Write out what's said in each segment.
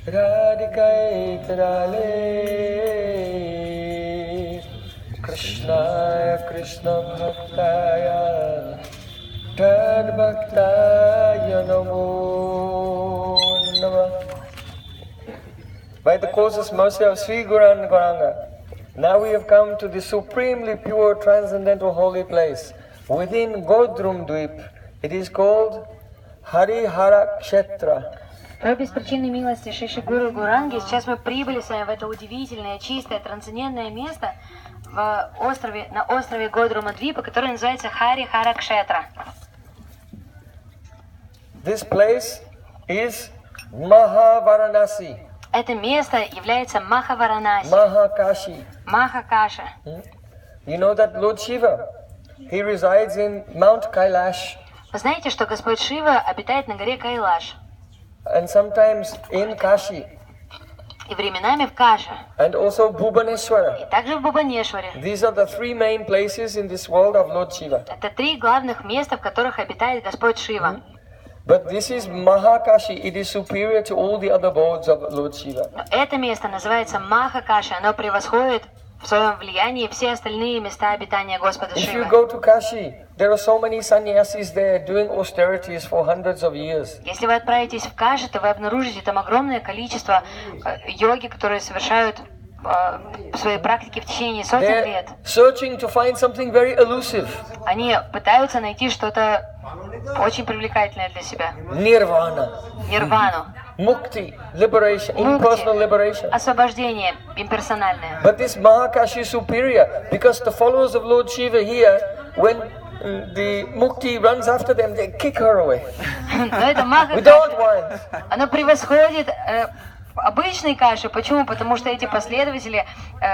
Radhika Tarale Krishnaya Krishna Bhaktaya Tad Bhaktaya Namo Namah. By the closest mercy of Sri Guru Gauranga, now we have come to the supremely pure, transcendental holy place within Godrum Dweep. It is called Hara Kshetra. По беспричинной милости Шиши Гуру Гуранги сейчас мы прибыли с вами в это удивительное, чистое, трансцендентное место на острове Годрума Двипа, которое называется Хара Кшетра. This place is Mahavaranasi. Это место является Махаваранаси. Mahakashi. Махакаша. You know that Lord Shiva, he resides in Mount Kailash. Вы знаете, что Господь Шива обитает на горе Кайлаш. And sometimes in Kashi. И временами в Каше. And also Bhubaneswara. И также в Бхубанешваре. These are the three main places in this world of Lord Shiva. Это три главных места, в которых обитает Господь Шива. But this is Mahakashi. It is superior to all the other abodes of Lord Shiva. Но это место называется Махакаша. Оно превосходит в своем влиянии все остальные места обитания Господа If Шивы. you go to Kashi, there are so many sannyasis there doing austerities for hundreds of years. Если вы отправитесь в Каши, то вы обнаружите там огромное количество йоги, которые совершают свои практики в течение сотен лет. Searching to find something very elusive. Они пытаются найти что-то очень привлекательное для себя. Nirvana. Нирвану. Mukti, liberation, impersonal liberation. Освобождение имперсональное. But this Mahakashi is superior because the followers of Lord Shiva here, when the Mukti runs after them, they kick her away. Но это We don't want. оно превосходит обычной каши. Почему? Потому что эти последователи,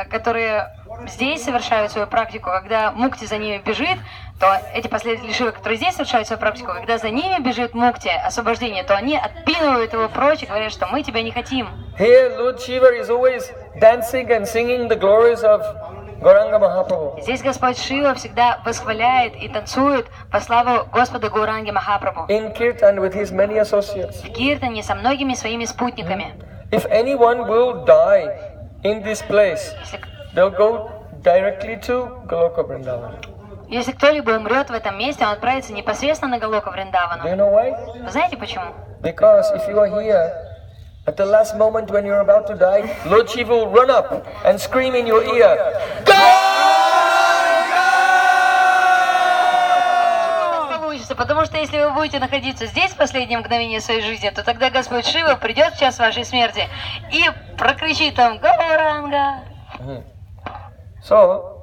которые здесь совершают свою практику, когда Мукти за ними бежит, то эти последователи Шивы, которые здесь совершают свою практику, когда за ними бежит Мукти, освобождение, то они отпинывают его прочь и говорят, что мы тебя не хотим. Here Lord Shiva is always dancing and singing the glories of Gauranga Mahaprabhu. Здесь Господь Шива всегда восхваляет и танцует во славу Господа Гауранги Махапрабху. In Kirtan with his many associates. В Киртане со многими своими спутниками. If anyone will die in this place, they'll go directly to Goloka Vrindavan. Если кто-либо умрет в этом месте, он отправится непосредственно на Галока Вриндавану. Do you know why? Вы знаете почему? Because if you are here, at the last moment when you're about to die, Lord Shiva will run up and scream in your ear, Потому что если вы будете находиться здесь в последнее мгновение своей жизни, то тогда Господь Шива придет в час вашей смерти и прокричит там «Гауранга». So,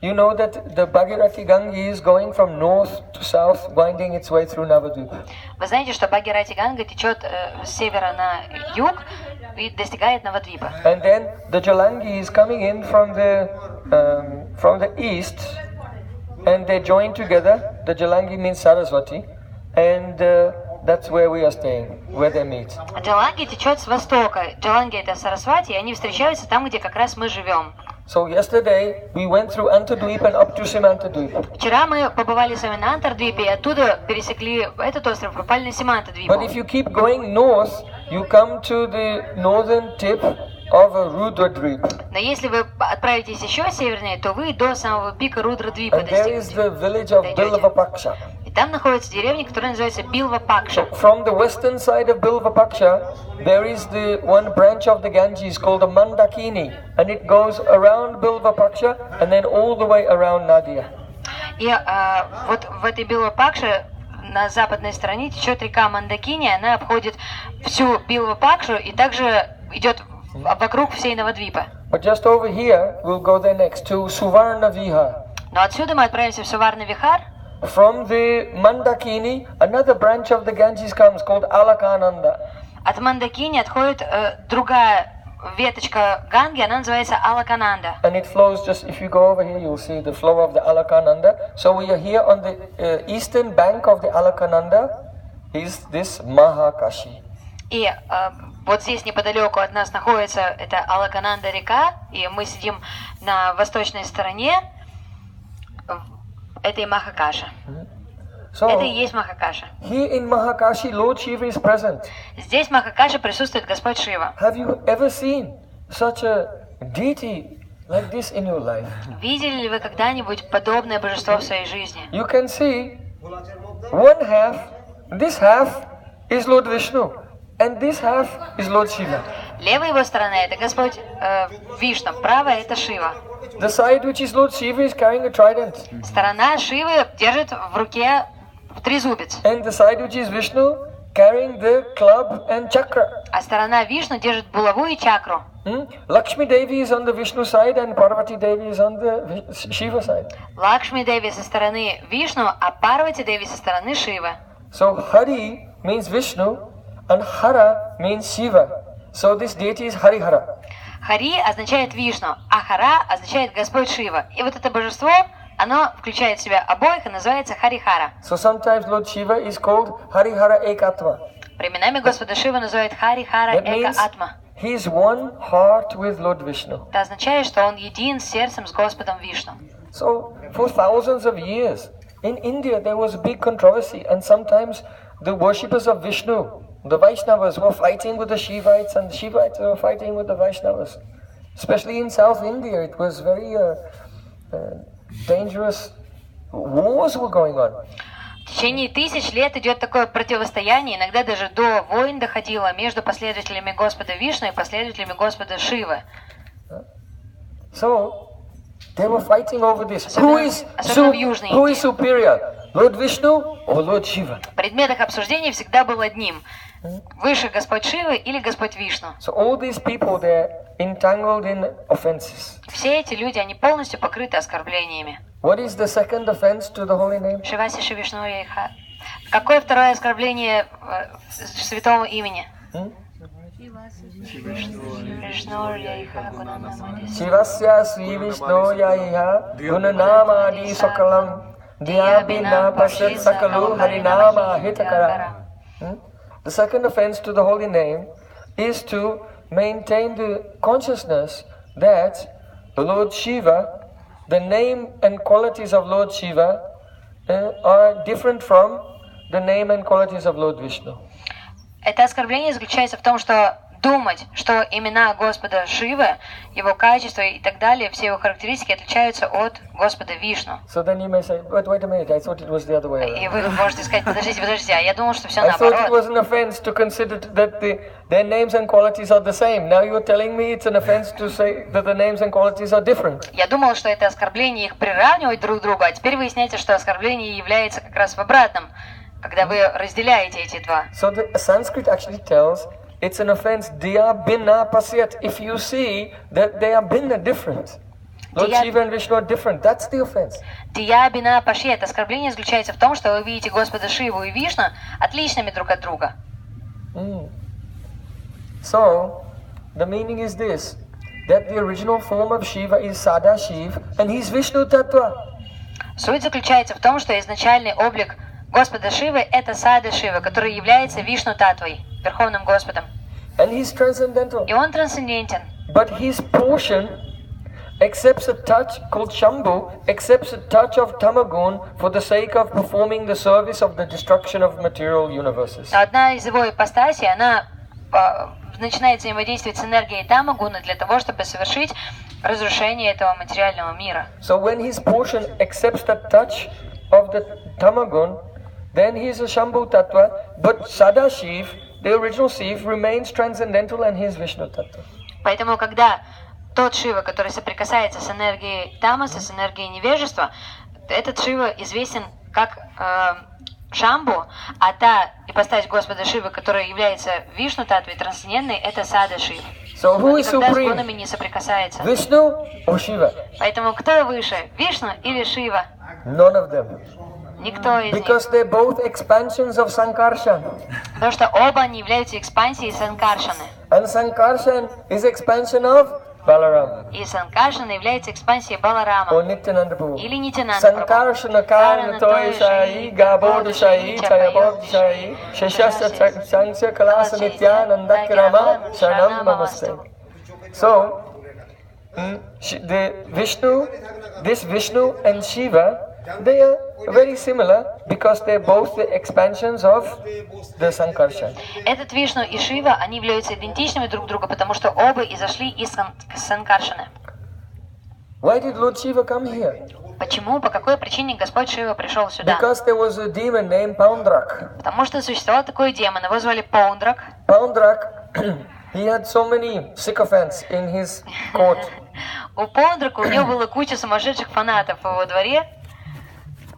you know that the Bhagirathi Gange is going from north to south, winding its way through Navadvip. Вы знаете, что Бхагирати Ганга течет с севера на юг и достигает Навадвипа. And then the Jalangi is coming in from the east, and they join together. The Jalangi means Saraswati, and that's where we are staying, where they meet. Джаланги течет с востока. Джаланги это Сарасвати, и они встречаются там, где как раз мы живем. So yesterday we went through Antardweep and up to Simantadweep. Вчера мы побывали с вами на Антардвипе и оттуда пересекли этот остров, попали на Симантадвипу. But if you keep going north, you come to the northern tip of Rudradweep. Но если вы отправитесь еще севернее, то вы до самого пика Рудрадвипа And there is the village of Bilvapaksha. И там находится деревня, которая называется Билвапакша. So from the western side of Bilvapaksha, there is the one branch of the Ganges called the Mandakini, and it goes around Bilvapaksha and then all the way around Nadia. И вот в этой Билвапакше на западной стороне течет река Мандакини, она обходит всю Билвапакшу и также идет вокруг всей Навадвипа. But just over here, we'll go there next to Suvarna Vihar. Но отсюда мы отправимся в Суварна Вихар. From the Mandakini, another branch of the Ganges comes called Alakananda. От Мандакини отходит другая веточка Ганги, она называется Алакананда. And it flows just, if you go over here, you'll see the flow of the Alakananda. So we are here on the eastern bank of the Alakananda is this Mahakashi. И вот здесь неподалеку от нас находится эта Алакананда река, и мы сидим на восточной стороне этой Махакаши. Это и есть Махакаша. Here in Mahakashi, Lord Shiva is present. Здесь в Махакаше присутствует Господь Шива. Have you ever seen such a deity like this in your life? Видели ли вы когда-нибудь подобное божество в своей жизни? You can see one half, this half is Lord Vishnu, and this half is Lord Shiva. Левая его сторона это Господь Вишну, правая это Шива. The side which is Lord Shiva is carrying a trident, Сторона Шивы держит в руке трезубец, and the side which is Vishnu carrying the club and chakra. а сторона Вишну держит булаву и чакру. Lakshmi Devi is on the Vishnu side and Parvati Devi is on the Shiva side. Лакшми Деви со стороны Вишну, а Парвати Деви со стороны Шивы. So Hari means Vishnu and Hara means Shiva. So this deity is Harihara. Хари означает Вишну, а Хара означает Господь Шива. И вот это божество, оно включает в себя обоих и называется Харихара. So sometimes Lord Shiva is called Harihara Ekatma. Временами Господа Шива называют Харихара That Эка means Атма. he is one heart with Lord Vishnu. Это означает, что он един сердцем с Господом Вишну. So for thousands of years in India there was a big controversy, and sometimes the worshippers of Vishnu, the Vaishnavas, were fighting with the Shivites, and the Shivites were fighting with the Vaishnavas. Especially in South India, it was very dangerous. Wars were going on. В течение тысяч лет идет такое противостояние, иногда даже до войн доходило между последователями Господа Вишну и последователями Господа Шивы. So they were fighting over this. Особенно в Южной Who is Индии. superior, Lord Vishnu or Lord Shiva? В предметах обсуждений всегда был одним. Выше Господь Шивы или Господь Вишну. So all these people, they're entangled in offenses. Все эти люди, они полностью покрыты оскорблениями. What is the second offense to the holy name? Шиваси Шивишну Яйха. Какое второе оскорбление святому имени? Вишну Яйха Гунанамади. Shivasya Sri Vishnu Yahiha Gunanamadi Sakalam Diyabhina Pashat Sakalu Harinama Hitakara. The second offense to the holy name is to maintain the consciousness that the Lord Shiva, the name and qualities of Lord Shiva are different from the name and qualities of Lord Vishnu. Это оскорбление заключается в том, что думать, что имена Господа Шивы, его качества и так далее, все его характеристики отличаются от Господа Вишну. So then you may say, but wait a minute, I thought it was the other way И around. вы можете сказать, подождите, а я думал, что все I thought it наоборот. was an offense to consider that their names and qualities are the same. Now you're telling me it's an offense to say that the names and qualities are different. Я думал, что это оскорбление их приравнивать друг к другу, а теперь выясняется, что оскорбление является как раз в обратном, когда вы разделяете эти два. So the Sanskrit actually tells it's an offense, diya binna pasyat. If you see that they are binna different, Lord Diya- Shiva and Vishnu are different, that's the offense. Тия бина пашет. Оскорбление заключается в том, что вы видите Господа Шиву и Вишну отличными друг от друга. So the meaning is this, that the original form of Shiva is Sada Shiv and he's Vishnu Tattva. Суть заключается в том, что изначальный облик Господа Шивы – это Сада Шивы, который является Вишну Татвой, Верховным Господом. And he's transcendental. И он трансцендентен. But his portion accepts a touch called Shambhu, accepts a touch of Tamagun for the sake of performing the service of the destruction of material universes. Но одна из его ипостасей, она начинает взаимодействовать с энергией Тамагуна для того, чтобы совершить разрушение этого материального мира. So when his portion accepts the touch of the Tamagun, then he is a Shambhu Tattva, but Sadashiv, the original Shiv, remains transcendental and he is Vishnu Tattva. Поэтому, когда тот Шива, который соприкасается с энергией Тамаса, с энергией невежества, этот Шива известен как Шамбу, а та ипостась Господа Шивы, которая является Вишну Татвой, трансцендентной, это Сада Шива. So who Он is никогда с supreme, гунами не соприкасается. Vishnu or Shiva? Поэтому кто выше, Вишну или Шива? None of them. Никто из них. Because they're both expansions of Sankarshan. Потому что оба они являются экспансией Санкаршаны. And Sankarshan is expansion of Balaram И Санкаршана является экспансией Баларама. or Nityananda Prabhu. Или Нитянанда Прабху. Sankarshana Karana Toy Shai, Gabodha Shai, Chayabodha Shai, Shashasya Sangsya Kalasa Nityananda Kirama Shanam Namaste. So, this Vishnu and Shiva, They are very similar because they're both the expansions of the Sankarshan. Этот Вишну и Шива, они являются идентичными друг другу, потому что оба изошли из Санкаршаны. Why did Lord Shiva come here? Почему, по какой причине Господь Шива пришел сюда? Because there was a demon named Paundrak. Потому что существовал такой демон, его звали Паундрак. Paundrak, he had so many sycophants in his court. У Паундрака у него было куча сумасшедших фанатов в его дворе.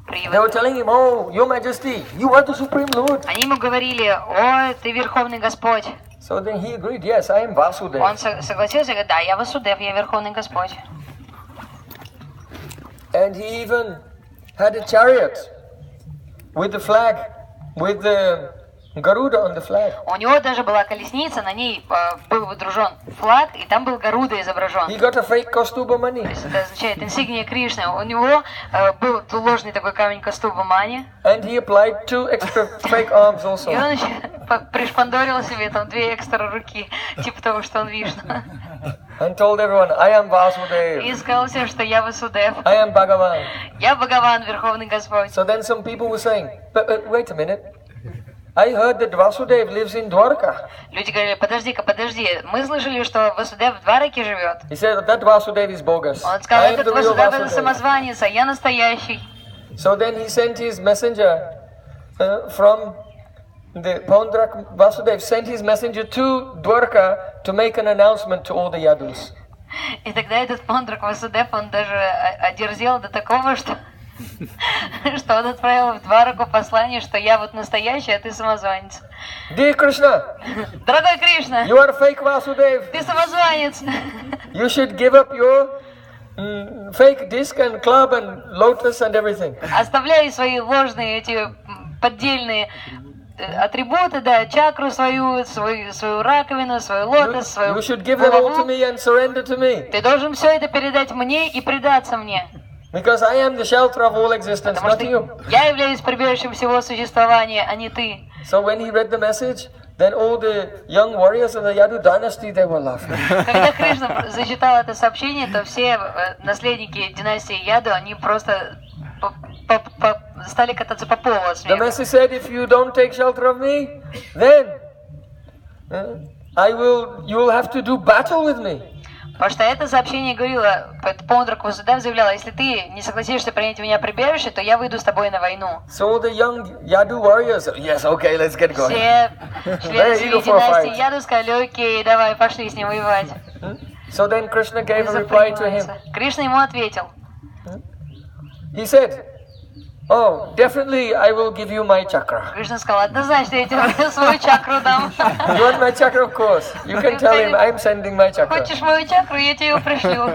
They were telling him, "Oh, Your Majesty, you are the Supreme Lord." Они ему говорили: "Ой, ты Верховный Господь." So then he agreed, "Yes, I am Vasudeva." Он согласился и говорит: "Да, я Васудев, я Верховный Господь." And he even had a chariot with the flag, with the Garuda on the flag. У него даже была колесница, на ней был водружен флаг, и там был Гаруда изображен. He got a fake Kaustubha То Mani. есть это означает инсигния Кришны. У него был ложный такой камень Кастуба Мани. And he applied 2 extra fake arms also. И он еще пришпандорил себе там 2 экстра руки, типа того, что он Вишну. And told everyone, "I am Vasudeva. И сказал всем, что я Васудев. I am Bhagavan." Я Бхагаван, Верховный Господь. So then some people were saying, but wait a minute. I heard that Vasudeva lives in Dwarka. Люди говорили: подожди-ка, подожди. Мы слышали, что Васудев в Двараке живет. He said that Vasudeva is bogus. Он сказал: I am этот the real Васудев это Vasudeva. самозванец, а я настоящий. So then he sent his messenger from the Paundrak. Vasudeva sent his messenger to Dwarka to make an announcement to all the Yadus. И тогда этот Пандрак Васудев, он даже одерзел до такого, что он отправил в Двараку послание, что я вот настоящий, а ты самозванец. Dear Krishna, Дорогой Кришна, you are fake Vasudeva. ты самозванец. You should give up your fake disc and club and lotus and everything. Оставляй свои ложные эти поддельные атрибуты, да, чакру свою раковину, свой лотос, свою You should give them all to голову. me and surrender to me. Ты должен все это передать мне и предаться мне. Because I am the shelter of all existence, Потому not you. что я являюсь прибежищем всего существования, а не ты. So when he read the message, then all the young warriors of the Yadu dynasty, they were laughing. Когда Кришна зачитал это сообщение, то все наследники династии Яду, они просто стали кататься по полу от The смеха. message said, if you don't take shelter of me, then you will have to do battle with me. Потому что это сообщение говорило, Паундрак Васудев заявлял: если ты не согласишься принять меня прибежище, то я выйду с тобой на войну. So all the young Yadu warriors, yes, okay, let's get going. Все члены Very семьи eager for a династии fight. Яду сказали: окей, давай, пошли с ним воевать. So then Krishna gave a reply to him. Кришна ему ответил. He said, "Oh, definitely I will give you my chakra." Кришна сказал: однозначно я тебе свою чакру дам. You want my chakra, of course. You can tell him I'm sending my chakra. Хочешь мою чакру, я тебе ее пришлю.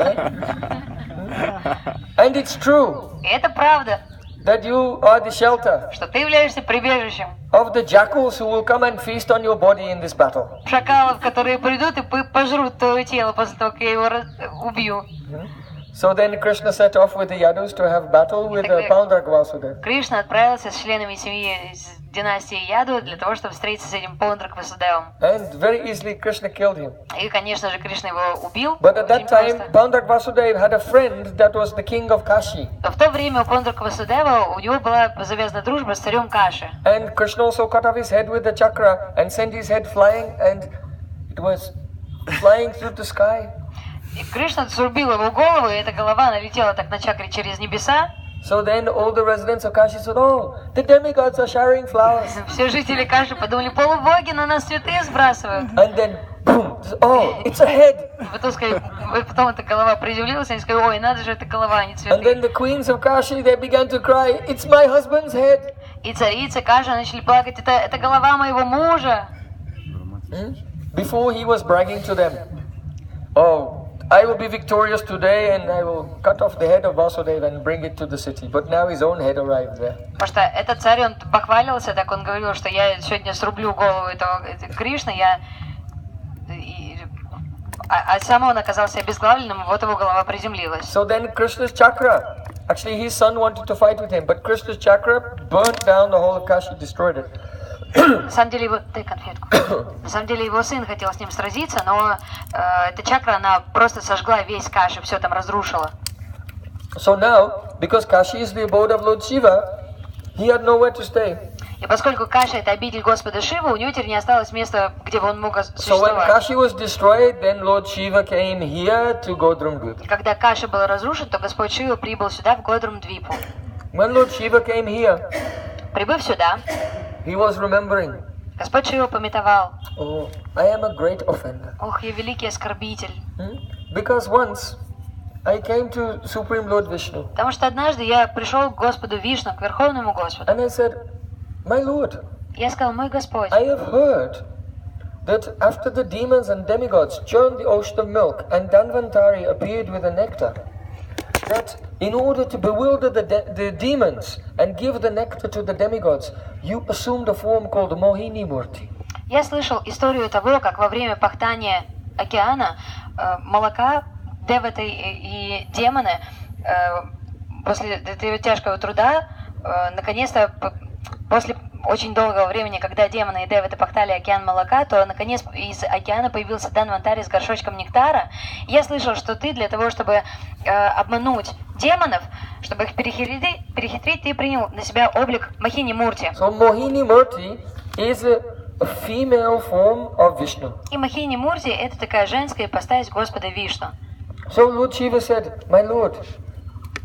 And it's true И это правда, that you are the shelter что ты являешься прибежищем of the jackals who will come and feast on your body in this battle. шакалов, которые придут и пожрут твое тело после того, как я его убью. So then Krishna set off with the Yadus to have battle with Paundrak Vasudeva. Кришна отправился с членами семьи из династии Яду для того, чтобы встретиться с этим Паундрак Васудевом. And very easily Krishna killed him. И, конечно же, Кришна его убил. But at that Очень time, просто. Paundrak Vasudeva had a friend that was the king of Kashi. В то время у Паунdraка Васудева у него была завязана дружба с царем Каши. And Krishna also cut off his head with the chakra and sent his head flying, and it was flying through the sky. И Кришна срубил его голову, и эта голова налетела так на чакре через небеса. So then all the residents of Kashi said, "Oh, the demigods are showering flowers." Все жители Каши подумали: полубоги на нас цветы сбрасывают. And then, boom, oh, it's a head. Потом эта голова приземлилась, и они сказали: ой, надо же, это голова, а не And цветы. then the queens of Kashi, they began to cry, "It's my husband's head." И царица Каши начали плакать: это голова моего мужа. Before he was bragging to them, "Oh, I will be victorious today and I will cut off the head of Vasudeva and bring it to the city." But now his own head arrived there. Потому что этот царь, он похвалился, так он говорил, что я сегодня срублю голову этого Кришны, а сам он оказался обезглавленным, вот его голова приземлилась. So then Krishna's chakra, actually his son wanted to fight with him, but Krishna's chakra burnt down the whole of Kashi, destroyed it. На самом деле его... Дай конфетку. На самом деле его сын хотел с ним сразиться, но эта чакра, она просто сожгла весь Каши, все там разрушила. So now, because Kashi is the abode of Lord Shiva, he had nowhere to stay. И поскольку Каша — это обитель Господа Шивы, у него теперь не осталось места, где бы он мог So when существовать. Kashi was destroyed, then Lord Shiva came here to Godrumdvip. И когда Каша был разрушен, то Господь Шива прибыл сюда, в Годрум-двипу. When Lord Shiva came here, Прибыв сюда, he was remembering, Господь Шива пометовал: oh, I am a great offender. «Ох, я великий оскорбитель». Because once I came to Supreme Lord Vishnu Потому что однажды я пришел к Господу Вишну, к Верховному Господу. and I said, My Lord, Я сказал: «Мой Господь, I have heard that after the demons and demigods churned the ocean of milk and Dhanvantari appeared with the nectar, that in order to bewilder the demons and give the nectar to the demigods, you assumed a form called Mohini Murti. я слышал историю того, как во время пахтания океана молока деваты и демоны после этого тяжкого труда наконец-то после очень долгого времени, когда демоны и деваты пахтали океан молока, то наконец из океана появился Дhanvantari с горшочком нектара. И я слышал, что ты для того, чтобы обмануть демонов, чтобы их перехитрить, ты принял на себя облик Мохини Мурти. So Mohini Murti is a female form of Vishnu. И Мохини Мурти — это такая женская ипостась Господа Вишну. So Lord Shiva said, My Lord,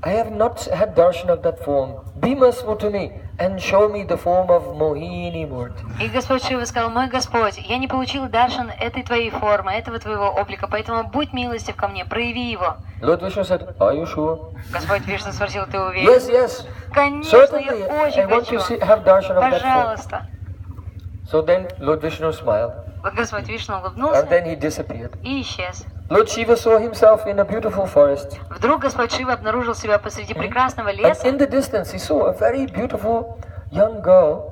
I have not had darshan of that form. Be merciful to me and show me the form of Mohini Murti. И Господь Шива сказал: «Мой Господь, я не получил даршан этой твоей формы, этого твоего облика, поэтому будь милостив ко мне, прояви его». Lord Vishnu said, Are you sure? Господь Вишну спросил: «Ты уверен?» Yes, yes. Конечно, Certainly, я I очень want to хочу. have darshan of that form. Пожалуйста. So then Lord Vishnu smiled Вот Господь Вишну and улыбнулся then he disappeared. и исчез. Lord Shiva saw himself in a beautiful forest. Вдруг Господь Шива обнаружил себя посреди прекрасного And леса, in the distance he saw a very beautiful young girl.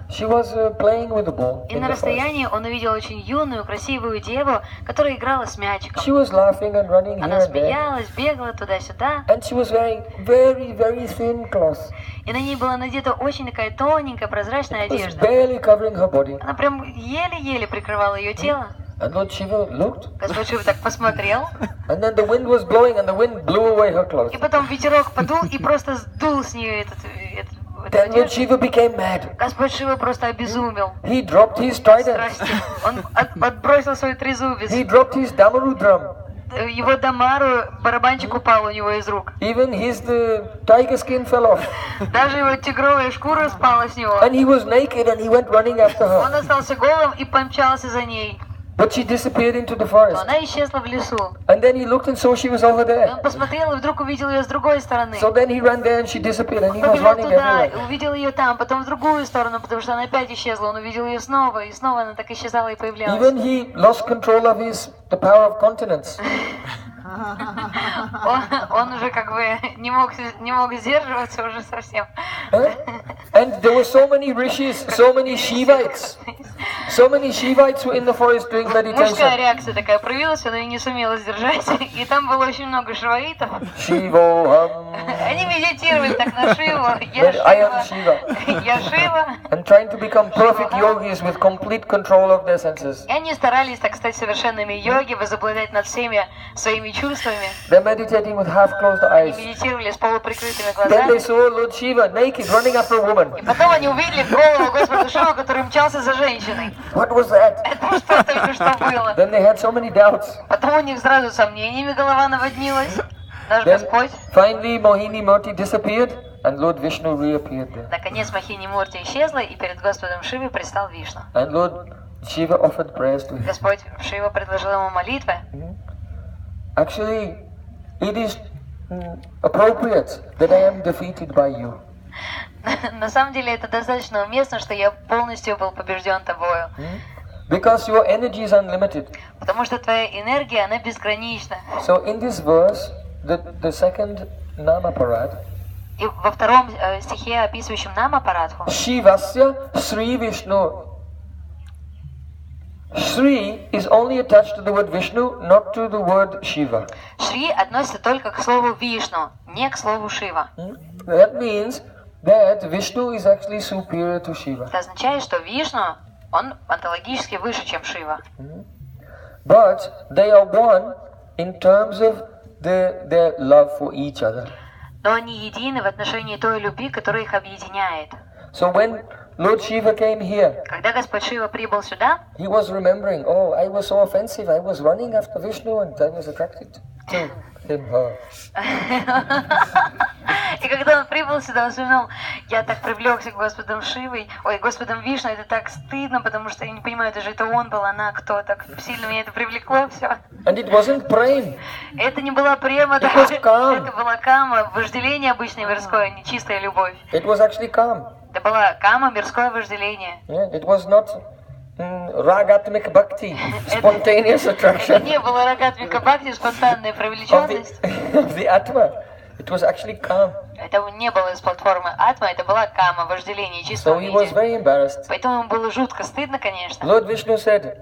She was playing with a ball и in на the forest. расстоянии он увидел очень юную, красивую деву, которая играла с мячиком. She was laughing and running here Она and there. смеялась, бегала туда-сюда, And she was wearing very, very thin clothes. и на ней была надета очень такая тоненькая, прозрачная It was одежда. barely covering her body. Она прям еле-еле прикрывала ее тело. And Lord Shiva looked. Господь Шива так посмотрел, And then the wind was blowing and the wind blew away her clothes. и потом ветерок подул и просто сдул с нее эту Then Lord одежду. Shiva became mad. Господь Шива просто обезумел. He dropped his trident. Страсти. Он отбросил свой трезубец. He dropped his damaru drum. Его дамару, барабанчик упал у него из рук. Even his tiger skin fell off. Даже его тигровая шкура спала с него. And he was naked and he went running after Он her. остался голым и помчался за ней. But she disappeared into the Но forest. она исчезла в лесу. And then he looked and saw she was over И there. он посмотрел и вдруг увидел ее с другой стороны. So then he ran there and she disappeared and he was Побежал running туда, и everywhere. увидел ее там, потом в другую сторону, потому что она опять исчезла. Он увидел ее снова, и снова она так исчезала и появлялась. Even he lost control of the power of continence. Он уже как бы не мог сдерживаться уже совсем. Huh? And there were so many rishis, so many Shivites. So many Shivites were in the forest doing Мужская meditation. реакция такая проявилась, она не сумела сдержать, и там было очень много шиваитов. Shivoham. Они медитировали так на Шиву. I am Shiva. Я Шива. And trying to become perfect yogis with complete control of their senses. И они старались, так сказать, совершенными йоги, возобладать над всеми своими чувствами. They're meditating with half-closed Они eyes. медитировали с полуприкрытыми Then they глазами. saw Lord Shiva naked running after a woman. И потом они увидели голову Господа Шиву, который мчался за женщиной. What was that? Это что только что было. Then they had so many doubts. Потом у них сразу сомнениями голова наводнилась. Наш Then Господь. finally Mohini Murti disappeared and Lord Vishnu reappeared there. Наконец Мохини Мурти исчезла, и перед Господом Шивой предстал Вишну. And Lord Shiva offered prayers to him. Господь Шива предложил ему молитвы. Actually, it is appropriate that I am defeated by you. На самом деле это достаточно уместно, что я полностью был побежден тобою. Because your energy is unlimited. Потому что твоя энергия, она безгранична. So in this verse, the second Namaparad, И во втором стихе, описывающем нам аппаратху, Shivasya Sri Vishnu. Sri is only attached to the word Vishnu, not to the word Shiva. Шри относится только к слову Вишну, не к слову Шива. That means that Vishnu is actually superior to Shiva. Это означает, что Вишну, он онтологически выше, чем Шива. But they are one in terms of their love for each other. но они едины в отношении той любви, которая их объединяет. So when Lord Shiva came here, Когда Господь Шива прибыл сюда, he was remembering, oh, I was so offensive, I was running after Vishnu and I was attracted to him, her. и когда он прибыл сюда, он вспоминал, я так привлекся к Господом Шивой, Господом Вишну, это так стыдно, потому что я не понимаю, это же это он был, она кто, так сильно меня это привлекло, все. And it wasn't prem. Это не была према, It was calm. это была кама, вожделение обычное мирское, не чистая любовь. It was actually calm. Это была кама, мирское вожделение. Yeah, it was not ragatmik bhakti, spontaneous attraction Это не было рагатмика бхакти, спонтанная привлеченность. of the Atma. It was actually calm. Это не было из платформы Атма, это была кама, вожделение, чистого So he was виде. very embarrassed. Поэтому ему было жутко стыдно, конечно. Lord Vishnu said,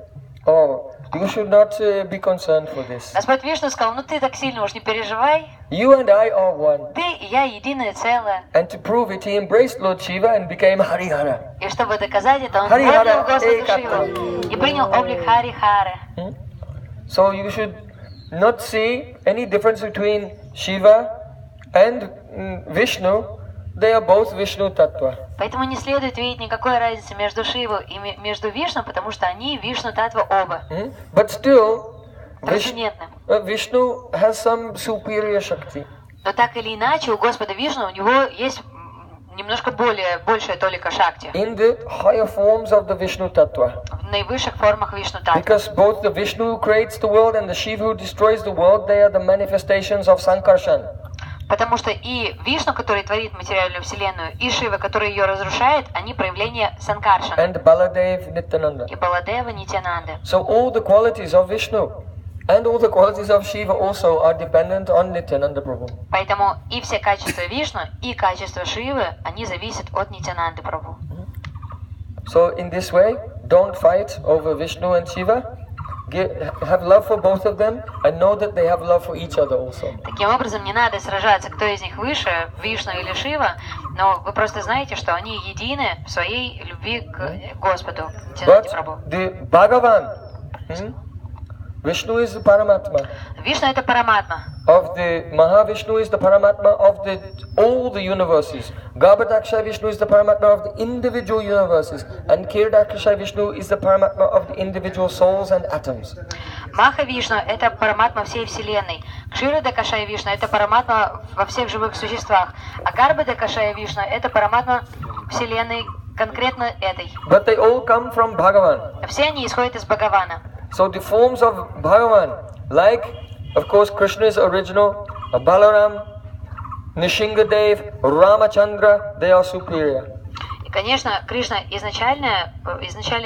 oh, you should not be concerned for this. Господь Вишну сказал, ну ты так сильно уж не переживай, You and I are one. ты и я единое целое. And to prove it, he embraced Lord Shiva and became Hara. И чтобы доказать это, он Хари понял Хара, Господа Шиву и принял облик Хари Хары. So you should not see any difference between Shiva and Vishnu. They are both Vishnu Tattva. Поэтому не следует видеть никакой разницы между Шивой и между Вишну, потому что они Вишну Татва оба. But still, Трансцендентны. Vishnu has some superior Shakti. Но так или иначе, у Господа Вишну, у него есть немножко большая толика шакти. In the higher forms of the Vishnu Tattva. В наивысших формах Вишну Татва. Because both the Vishnu who creates the world and the Shiva who destroys the world, they are the manifestations of Sankarshan. Потому что и Вишну, который творит материальную вселенную, и Шива, который ее разрушает, они проявления Санкаршана. And Baladev Nityananda. И Баладева Нитянанды. So all the qualities of Vishnu and all the qualities of Shiva also are dependent on Nityananda Prabhu. Поэтому и все качества Вишну, и качества Шивы, они зависят от Нитянанды Прабху. So in this way, don't fight over Vishnu and Shiva. Have love for both of them and know that they have love for each other also. Таким образом, не надо сражаться, кто из них выше, Вишну или Шива, но вы просто знаете, что они едины в своей любви к Господу, Нитянанде Прабху. But the Bhagavan, Vishnu is the Paramatma. Вишну это Параматма. Of the Mahavishnu is the Paramatma of all the universes. Garbhadaksha Vishnu is the Paramatma of the individual universes. And Kirdakasha Vishnu is the Paramatma of the individual souls and atoms. Маха Вишну это Параматма всей Вселенной. Кшира Дакашая Вишну это Параматма во всех живых существах. А Гарба Дакашая Вишну это Параматма Вселенной конкретно этой. But they all come from Bhagavan. Все они исходят из Бхагавана. So the forms of Bhagavan, like of course Krishna is original, Balaram, Nishingadev, Ramachandra, they are superior. И, конечно, Кришна изначально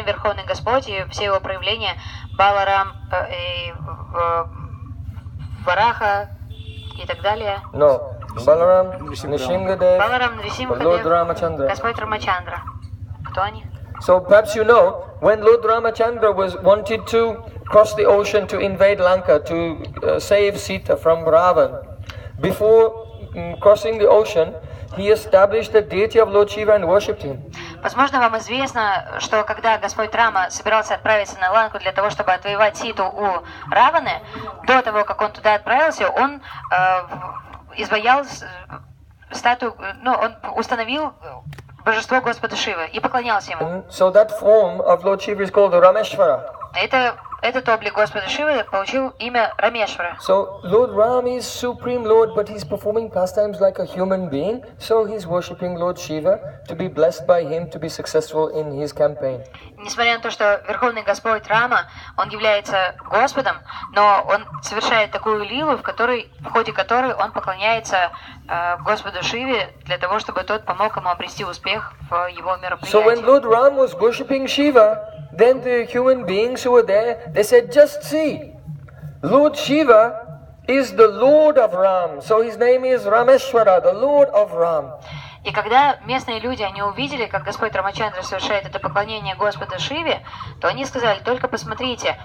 Верховный Господь, и все его проявления, Баларам, Вараха и так далее. No, Balaram, Nishingadev, Баларам, Lord Нрисимхадев, Ramachandra. Господь Рамачандра. Кто они? So perhaps you know, when Lord Ramachandra wanted to cross the ocean to invade Lanka, to save Sita from Ravan, before crossing the ocean, he established the deity of Lord Shiva and worshipped him. Возможно, вам известно, что когда Господь Рама собирался отправиться на Ланку для того, чтобы отвоевать Ситу у Раваны, до того, как он туда отправился, он изваял статую, он установил божество Господа Шивы и поклонялся ему. So that form of Lord Shiva is called Rameshwara. Этот облик Господа Шивы получил имя Рамешвара. So Lord Ram is supreme Lord, but he's performing pastimes like a human being. So he's worshipping Lord Shiva to be blessed by him to be successful in his campaign. Несмотря на то, что Верховный Господь Рама, он является Господом, но он совершает такую лилу, в ходе которой он поклоняется Господу Шиве для того, чтобы тот помог ему обрести успех в его мероприятии. So when Lord Ram was worshipping Shiva, then the human beings who were there, they said, just see, Lord Shiva is the Lord of Ram. So his name is Rameshwara, the Lord of Ram. И когда местные люди, они увидели, как Господь Рамачандра совершает это поклонение Господу Шиве, то они сказали, только посмотрите,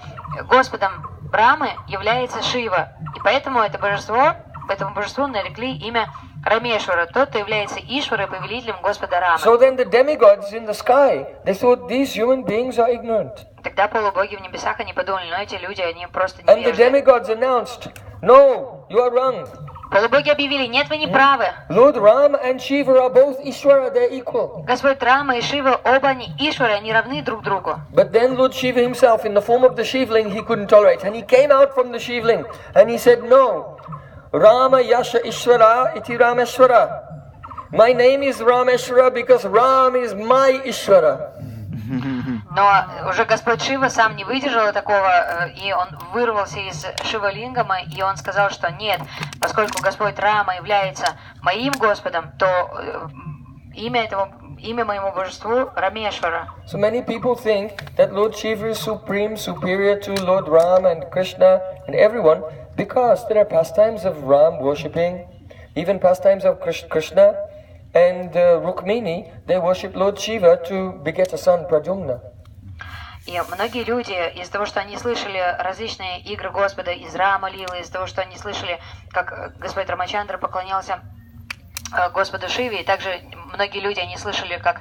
Господом Рамы является Шива. И поэтому этому божеству нарекли имя Рамешвара, тот, кто является Ишварой, повелителем Господа Рамы. So then the demigods in the sky, they thought these human beings are ignorant. Тогда полубоги в небесах, они подумали, эти люди, они просто And the невежды. demigods announced, no, you are wrong. Полубоги объявили: нет, вы не правы. Lord Ram and Shiva are both Ishvara, they're equal. Господь Рама и Шива, оба они Ишвары, они равны друг другу. But then Lord Shiva himself, in the form of the Shivling, he couldn't tolerate. And he came out from the Shivling and he said, no, Rama Yasha Ishvara iti Rameshwara. My name is Rameshwara because Ram is my Ishvara. Но уже Господь Шива сам не выдержал такого, и он вырвался из Шивалингама, и он сказал, что нет, поскольку Господь Рама является моим Господом, то имя моему божеству Рамешвара. So many people think that Lord Shiva is supreme, superior to Lord Ram and Krishna and everyone, because there are pastimes of Ram worshipping, even pastimes of Krishna and Rukmini, they worship Lord Shiva to beget a son, Pradyumna. И многие люди, из-за того, что они слышали различные игры Господа из Рама Лилы, из-за того, что они слышали, как Господь Рамачандра поклонялся Господу Шиве, и также многие люди, они слышали, как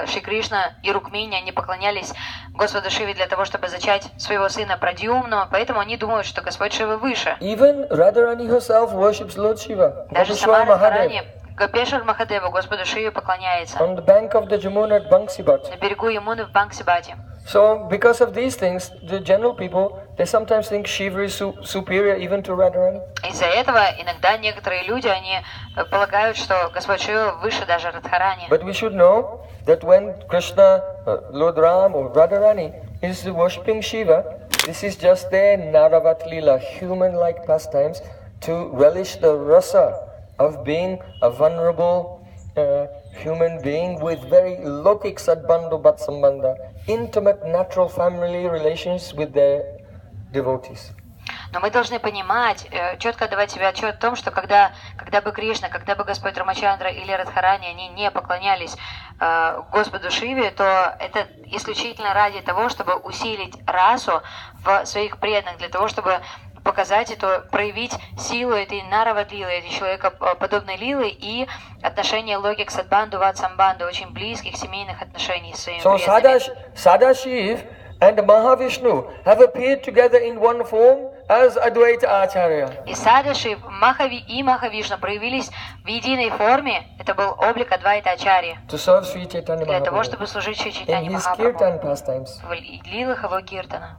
Шри Кришна и Рукмини, они поклонялись Господу Шиве для того, чтобы зачать своего сына Прадьюмну, поэтому они думают, что Господь Шива выше. Even Radharani herself worships Lord Shiva. Даже сама Радхарани, Гопешвар Махадева, Господу Шиве поклоняется. On the bank of the Jamuna at Banksibat. На берегу Ямуны в Бангсибате. So, because of these things, the general people, they sometimes think Shiva is superior even to Radharani. Из-за этого иногда некоторые люди, они полагают, что Господь Шива выше даже Радхарани. But we should know that when Krishna, Lord Ram or Radharani is worshipping Shiva, this is just their Naravat Lila, human-like pastimes, to relish the rasa of being a vulnerable human being with very lokik sadbandhu batsambandha, intimate natural family relations with their devotees. Но мы должны понимать, четко давать себе отчет о том, что когда бы Кришна, когда бы Господь Рамачандра или Радхарани, они не поклонялись Господу Шиве, то это исключительно ради того, чтобы усилить расу в своих преданных, для того, чтобы показать эту, проявить силу этой нарават-лилы, этой человекоподобной лилы и отношения логик садбанду, ватсамбанду, очень близких семейных отношений с своими преданными. Sadashiv and Mahavishnu have appeared together in one form as Advaita Acharya. И Садашив, и Махавишну проявились в единой форме. Это был облик Адвайта Ачарьи. Для того, чтобы служить Шри Чайтанье Махапрабху в лилах его киртана.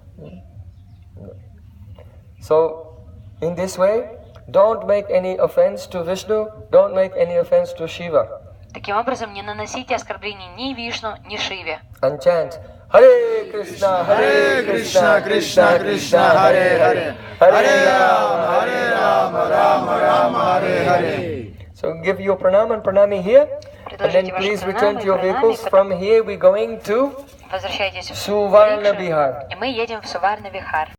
So, in this way, don't make any offense to Vishnu, don't make any offense to Shiva. Таким образом, не наносите оскорблений ни Вишну, ни Шиве. And chant Hare Krishna, Krishna Krishna, Hare Hare, Hare Rama, Rama, Hare Hare. So give your pranam and pranami here, and then please return to your vehicles. From here we're going to Suvarna Bihar. И мы едем в Суварна Вихар.